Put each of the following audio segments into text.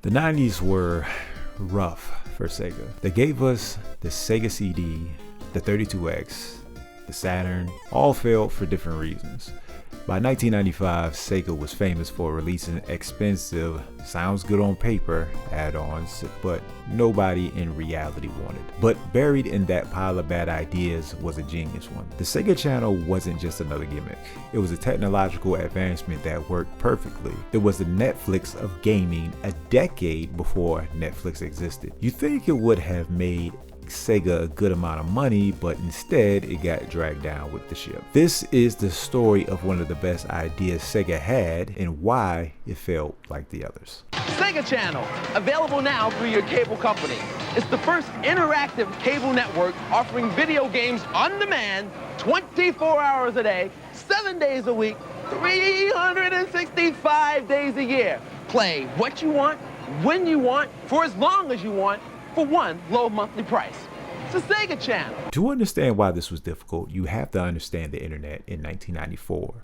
The 90s were rough for Sega. They gave us the Sega CD, the 32X, the Saturn, all failed for different reasons. By 1995, Sega was famous for releasing expensive, sounds good on paper add-ons, but nobody in reality wanted. But buried in that pile of bad ideas was a genius one. The Sega Channel wasn't just another gimmick. It was a technological advancement that worked perfectly. It was the Netflix of gaming a decade before Netflix existed. You'd think it would have made Sega a good amount of money, but instead it got dragged down with the ship. This is the story of one of the best ideas Sega had and why it failed like the others. Sega Channel, available now through your cable company. It's the first interactive cable network offering video games on demand 24 hours a day, 7 days a week, 365 days a year. Play what you want, when you want, for as long as you want, for one low monthly price. It's a Sega Channel. To understand why this was difficult, you have to understand the internet in 1994.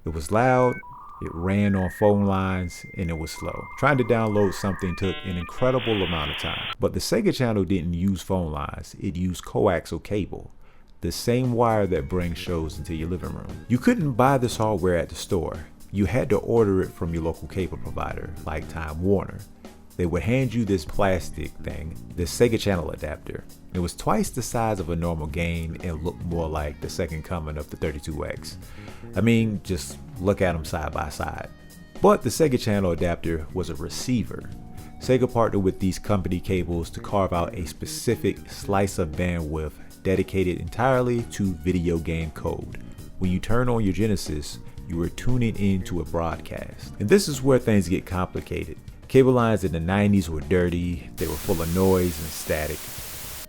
It was loud, it ran on phone lines, and it was slow. Trying to download something took an incredible amount of time. But the Sega Channel didn't use phone lines, it used coaxial cable, the same wire that brings shows into your living room. You couldn't buy this hardware at the store. You had to order it from your local cable provider, like Time Warner. They would hand you this plastic thing, the Sega Channel adapter. It was twice the size of a normal game and looked more like the second coming of the 32X. I mean, just look at them side by side. But the Sega Channel adapter was a receiver. Sega partnered with these company cables to carve out a specific slice of bandwidth dedicated entirely to video game code. When you turn on your Genesis, you were tuning into a broadcast. And this is where things get complicated. Cable lines in the 90s were dirty, they were full of noise and static.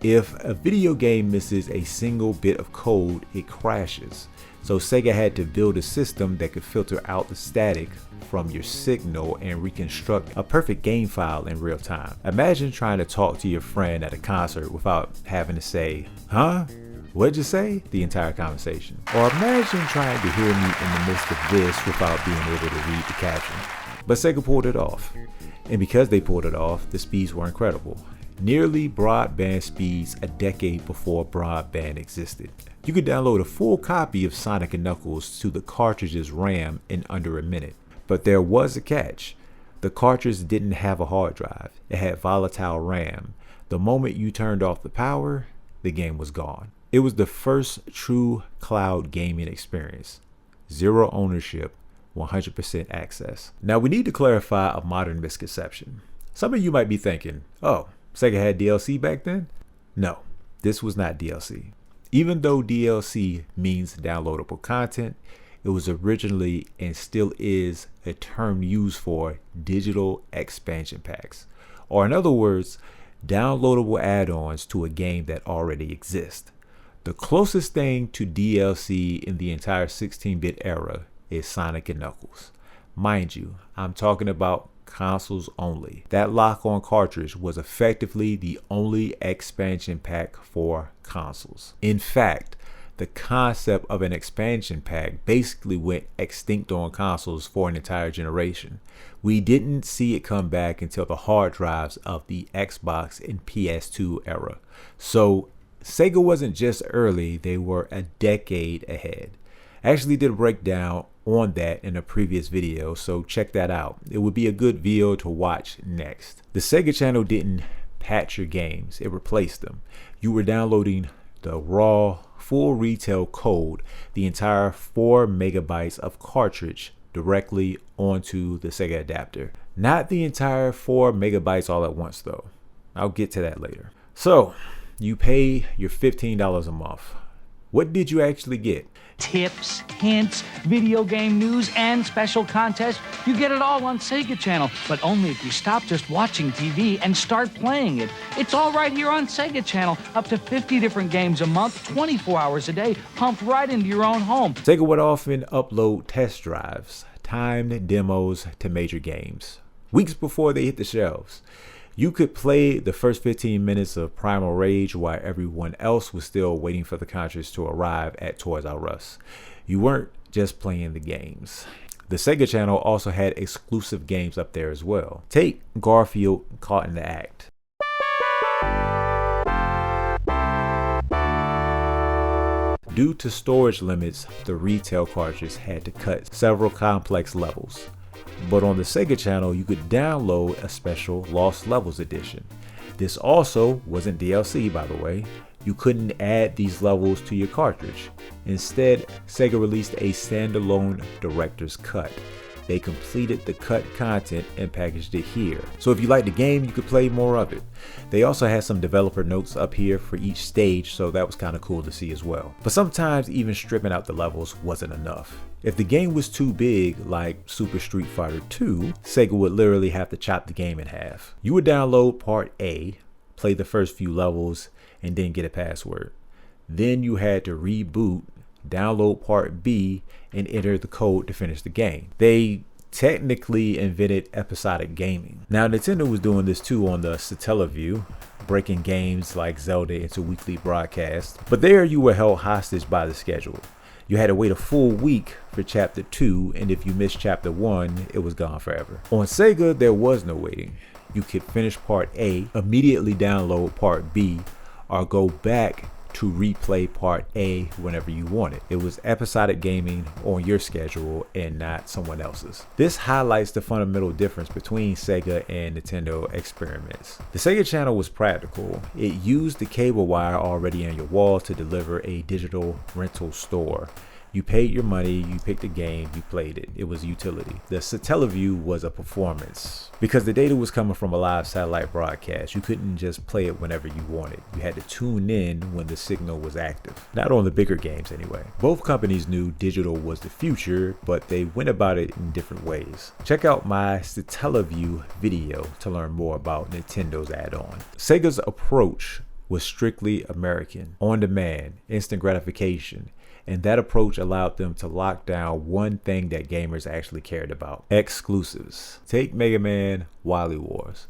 If a video game misses a single bit of code, it crashes. So Sega had to build a system that could filter out the static from your signal and reconstruct a perfect game file in real time. Imagine trying to talk to your friend at a concert without having to say, "Huh? What'd you say?" the entire conversation. Or imagine trying to hear me in the midst of this without being able to read the caption. But Sega pulled it off. And because they pulled it off, the speeds were incredible. Nearly broadband speeds a decade before broadband existed. You could download a full copy of Sonic & Knuckles to the cartridge's RAM in under a minute. But there was a catch. The cartridge didn't have a hard drive. It had volatile RAM. The moment you turned off the power, the game was gone. It was the first true cloud gaming experience. Zero ownership, 100% access. Now we need to clarify a modern misconception. Some of you might be thinking, oh, Sega had DLC back then? No, this was not DLC. Even though DLC means downloadable content, it was originally and still is a term used for digital expansion packs. Or in other words, downloadable add-ons to a game that already exists. The closest thing to DLC in the entire 16-bit era is Sonic & Knuckles. Mind you, I'm talking about consoles only. That lock-on cartridge was effectively the only expansion pack for consoles. In fact, the concept of an expansion pack basically went extinct on consoles for an entire generation. We didn't see it come back until the hard drives of the Xbox and PS2 era. So Sega wasn't just early, they were a decade ahead. I actually did a breakdown on that in a previous video, so check that out. It would be a good video to watch next. The Sega Channel didn't patch your games, it replaced them. You were downloading the raw, full retail code, the entire 4 megabytes of cartridge directly onto the Sega adapter. Not the entire 4 megabytes all at once though. I'll get to that later. So you pay your $15 a month. What did you actually get? Tips, hints, video game news, and special contests. You get it all on Sega Channel, but only if you stop just watching TV and start playing it. It's all right here on Sega Channel. Up to 50 different games a month, 24 hours a day, pumped right into your own home. Sega would often upload test drives, timed demos to major games, weeks before they hit the shelves. You could play the first 15 minutes of Primal Rage while everyone else was still waiting for the cartridge to arrive at Toys R Us. You weren't just playing the games. The Sega Channel also had exclusive games up there as well. Take Garfield Caught in the Act. Due to storage limits, the retail cartridge had to cut several complex levels. But on the Sega Channel, you could download a special Lost Levels edition. This also wasn't DLC, by the way. You couldn't add these levels to your cartridge. Instead, Sega released a standalone director's cut. They completed the cut content and packaged it here. So if you like the game, you could play more of it. They also had some developer notes up here for each stage, so that was kind of cool to see as well. But sometimes even stripping out the levels wasn't enough. If the game was too big, like Super Street Fighter 2, Sega would literally have to chop the game in half. You would download Part A, play the first few levels, and then get a password. Then you had to reboot, download Part B, and enter the code to finish the game. They technically invented episodic gaming. Now Nintendo was doing this too on the Satellaview, breaking games like Zelda into weekly broadcasts. But there you were held hostage by the schedule. You had to wait a full week for Chapter 2, and if you missed Chapter 1, it was gone forever. On Sega, there was no waiting. You could finish Part A, immediately download Part B, or go back to replay Part A whenever you wanted. It was episodic gaming on your schedule and not someone else's. This highlights the fundamental difference between Sega and Nintendo experiments. The Sega Channel was practical. It used the cable wire already on your wall to deliver a digital rental store. You paid your money, you picked a game, you played it. It was utility. The Satellaview was a performance. Because the data was coming from a live satellite broadcast, you couldn't just play it whenever you wanted. You had to tune in when the signal was active. Not on the bigger games anyway. Both companies knew digital was the future, but they went about it in different ways. Check out my Satellaview video to learn more about Nintendo's add-on. Sega's approach was strictly American, on demand, instant gratification. And that approach allowed them to lock down one thing that gamers actually cared about: exclusives. Take Mega Man Wily Wars.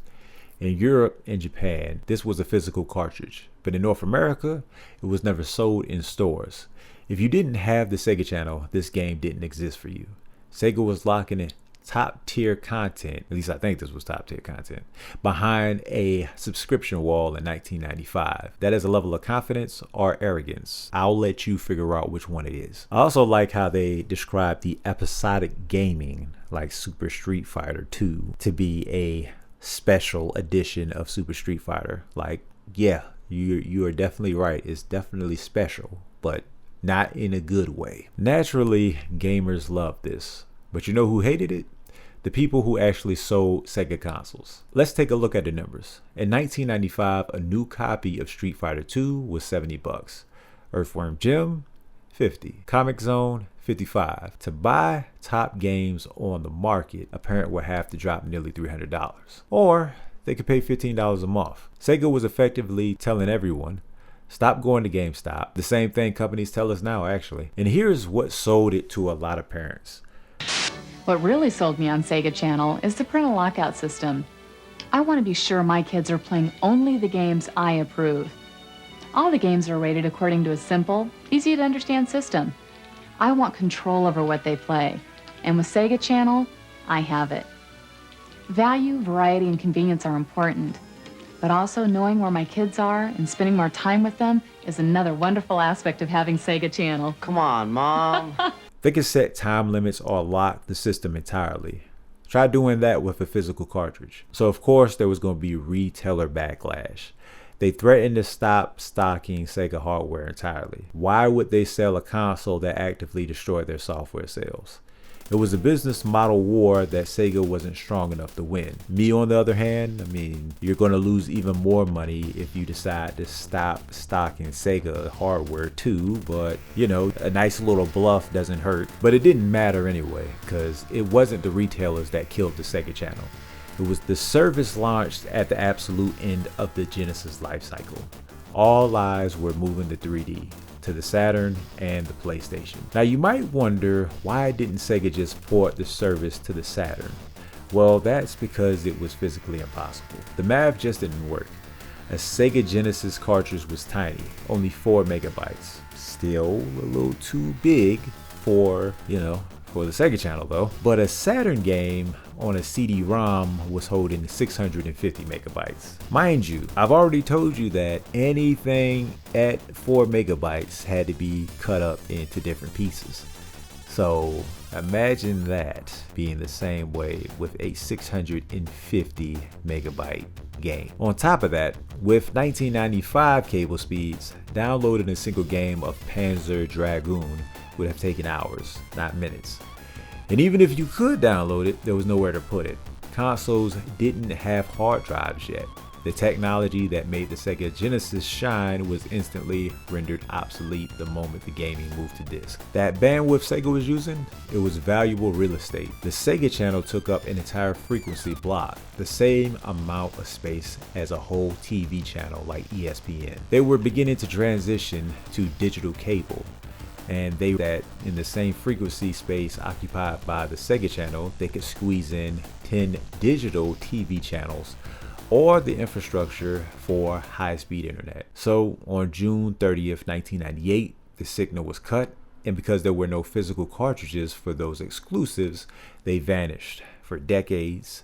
In Europe and Japan, this was a physical cartridge, but in North America, it was never sold in stores. If you didn't have the Sega Channel, this game didn't exist for you. Sega was locking in top tier content, at least I think this was top tier content, behind a subscription wall in 1995. That is a level of confidence or arrogance. I'll let you figure out which one it is. I also like how they describe the episodic gaming, like Super Street Fighter 2, to be a special edition of Super Street Fighter. Like, yeah, you are definitely right. It's definitely special, but not in a good way. Naturally, gamers love this. But you know who hated it? The people who actually sold Sega consoles. Let's take a look at the numbers. In 1995, a new copy of Street Fighter 2 was $70. Earthworm Jim, $50. Comic Zone, $55. To buy top games on the market, a parent would have to drop nearly $300. Or they could pay $15 a month. Sega was effectively telling everyone, stop going to GameStop. The same thing companies tell us now, actually. And here's what sold it to a lot of parents. What really sold me on Sega Channel is the parental lockout system. I want to be sure my kids are playing only the games I approve. All the games are rated according to a simple, easy to understand system. I want control over what they play, and with Sega Channel, I have it. Value, variety, and convenience are important, but also knowing where my kids are and spending more time with them is another wonderful aspect of having Sega Channel. Come on, Mom. They can set time limits or lock the system entirely. Try doing that with a physical cartridge. So of course there was going to be retailer backlash. They threatened to stop stocking Sega hardware entirely. Why would they sell a console that actively destroyed their software sales? It was a business model war that Sega wasn't strong enough to win. Me, on the other hand, you're going to lose even more money if you decide to stop stocking Sega hardware too, but a nice little bluff doesn't hurt. But it didn't matter anyway, because it wasn't the retailers that killed the Sega Channel. It was the service launched at the absolute end of the Genesis life cycle. All eyes were moving to 3D, to the Saturn and the PlayStation. Now you might wonder, why didn't Sega just port the service to the Saturn? Well, that's because it was physically impossible. The math just didn't work. A Sega Genesis cartridge was tiny, only 4 megabytes. Still a little too big for for the Sega Channel though. But a Saturn game on a CD-ROM was holding 650 megabytes. Mind you, I've already told you that anything at 4 megabytes had to be cut up into different pieces. So imagine that being the same way with a 650 megabyte game. On top of that, with 1995 cable speeds, downloading a single game of Panzer Dragoon would have taken hours, not minutes. And even if you could download it, there was nowhere to put it. Consoles didn't have hard drives yet. The technology that made the Sega Genesis shine was instantly rendered obsolete the moment the gaming moved to disc. That bandwidth Sega was using, it was valuable real estate. The Sega Channel took up an entire frequency block, the same amount of space as a whole TV channel like ESPN. They were beginning to transition to digital cable, and they that in the same frequency space occupied by the Sega Channel, they could squeeze in 10 digital TV channels or the infrastructure for high-speed internet. So on June 30th, 1998, the signal was cut, and because there were no physical cartridges for those exclusives, they vanished. For decades,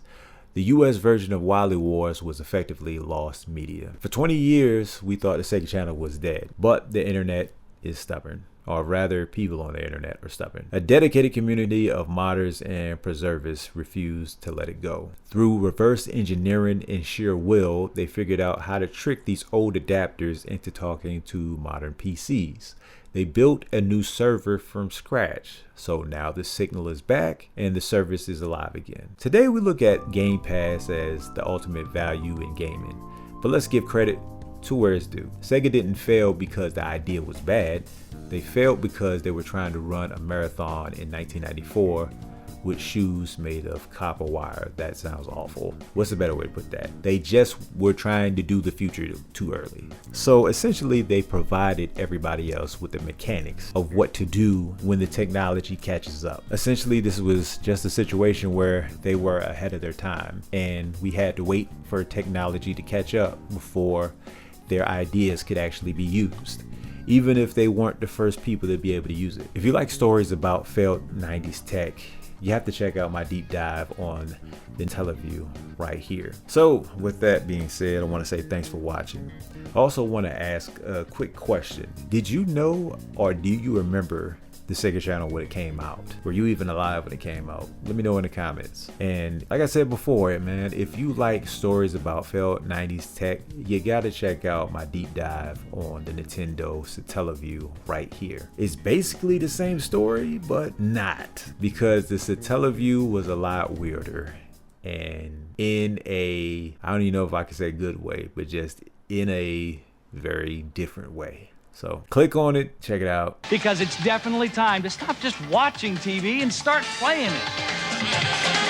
the US version of Wily Wars was effectively lost media. For 20 years, we thought the Sega Channel was dead, but the internet is stubborn. Or rather, people on the internet are stubborn. A dedicated community of modders and preservists refused to let it go. Through reverse engineering and sheer will, they figured out how to trick these old adapters into talking to modern PCs. They built a new server from scratch. So now the signal is back and the service is alive again. Today we look at Game Pass as the ultimate value in gaming. But let's give credit to where it's due. Sega didn't fail because the idea was bad. They failed because they were trying to run a marathon in 1994 with shoes made of copper wire. That sounds awful. What's a better way to put that? They just were trying to do the future too early. So essentially they provided everybody else with the mechanics of what to do when the technology catches up. Essentially this was just a situation where they were ahead of their time and we had to wait for technology to catch up before their ideas could actually be used, even if they weren't the first people to be able to use it. If you like stories about failed 90s tech, you have to check out my deep dive on the Teleview right here. So with that being said, I want to say thanks for watching. I also want to ask a quick question. Did you know or do you remember the Sega Channel when it came out? Were you even alive when it came out? Let me know in the comments. And like I said before, man, if you like stories about failed 90s tech, you gotta check out my deep dive on the Nintendo Satellaview right here. It's basically the same story, but not, because the Satellaview was a lot weirder and in a, I don't even know if I can say good way, but just in a very different way. So click on it, check it out. Because it's definitely time to stop just watching TV and start playing it.